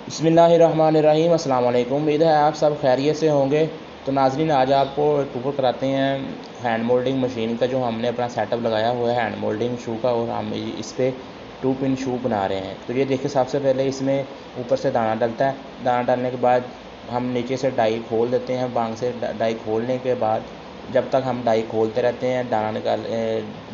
बिस्मिल्लाहिर्रहमानिर्रहीम। अस्सलाम वालेकुम। उम्मीद है आप सब खैरियत से होंगे। तो नाज़रीन, आज आपको टूर कराते हैं हैंड मोल्डिंग मशीन का, जो हमने अपना सेटअप लगाया हुआ है हैंड मोल्डिंग शू का, और हम इस पर 2 पिन शू बना रहे हैं। तो ये देखिए, सबसे पहले इसमें ऊपर से दाना डलता है। दाना डालने के बाद हम नीचे से डाई खोल देते हैं। बांग से डाई खोलने के बाद जब तक हम डाई खोलते रहते हैं,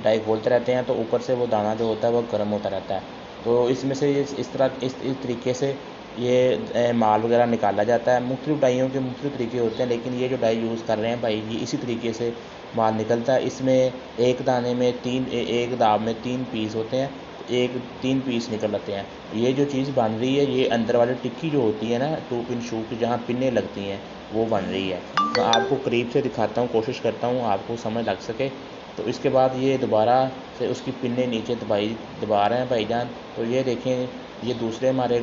डाई खोलते रहते हैं, तो ऊपर से वो दाना जो होता है वो गर्म होता रहता है। तो इसमें से इस तरीके से ये माल वगैरह निकाला जाता है। मुख्तलिफ डाइयों के मुख्तलिफ तरीके होते हैं, लेकिन ये जो डाई यूज़ कर रहे हैं भाई, ये इसी तरीके से माल निकलता है। इसमें एक दाने में एक दाब में 3 पीस होते हैं, 3 पीस निकल आते हैं। ये जो चीज़ बन रही है, ये अंदर वाली टिक्की जो होती है ना 2 पिन शू की, जहाँ पिनें लगती हैं, वो बन रही है। मैं आपको करीब से दिखाता हूँ, कोशिश करता हूँ आपको समझ लग सके। तो इसके बाद ये दोबारा से उसकी पिनें नीचे दबा रहे हैं भाईजान। तो ये देखें, ये दूसरे हमारे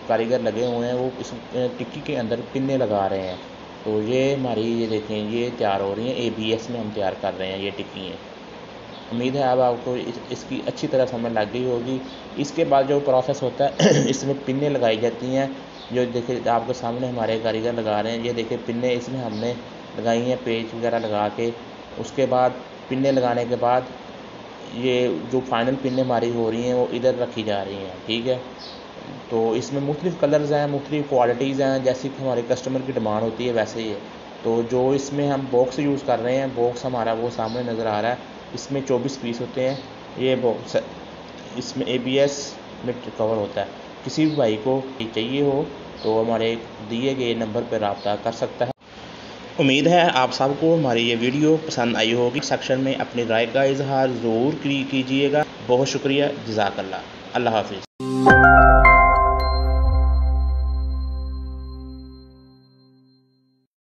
कारीगर लगे हुए हैं, वो इस टिक्की के अंदर पिनें लगा रहे हैं। तो ये हमारी, ये देखें, ये तैयार हो रही हैं। ABS में हम तैयार कर रहे हैं ये टिक्की हैं। उम्मीद है अब आपको इसकी अच्छी तरह समझ लग गई होगी। इसके बाद जो प्रोसेस होता है इसमें पिनें लगाई जाती हैं, जो देखिए आपके सामने हमारे कारीगर लगा रहे हैं। ये देखिए पिनें इसमें हमने लगाई हैं, पेच वगैरह लगा के। उसके बाद पिनें लगाने के बाद ये जो फाइनल पिनें हमारी हो रही हैं, वो इधर रखी जा रही हैं, ठीक है। तो इसमें मुख्तलिफ़ कलर्स हैं, मुख्तलिफ़ क्वालिटीज़ हैं, जैसे कि हमारे कस्टमर की डिमांड होती है वैसे ही है। तो जो इसमें हम बॉक्स यूज़ कर रहे हैं, बॉक्स हमारा वो सामने नज़र आ रहा है। इसमें 24 पीस होते हैं। ये बॉक्स, इसमें ABS में कवर होता है। किसी भी भाई को चाहिए हो तो हमारे दिए गए नंबर पर रब्ता कर सकता है। उम्मीद है आप सबको हमारी ये वीडियो पसंद आई होगी। सेक्शन में अपनी राय का इजहार ज़रूर कीजिएगा। बहुत शुक्रिया, जज़ाकल्लाह। अल्लाह हाफ़िज़।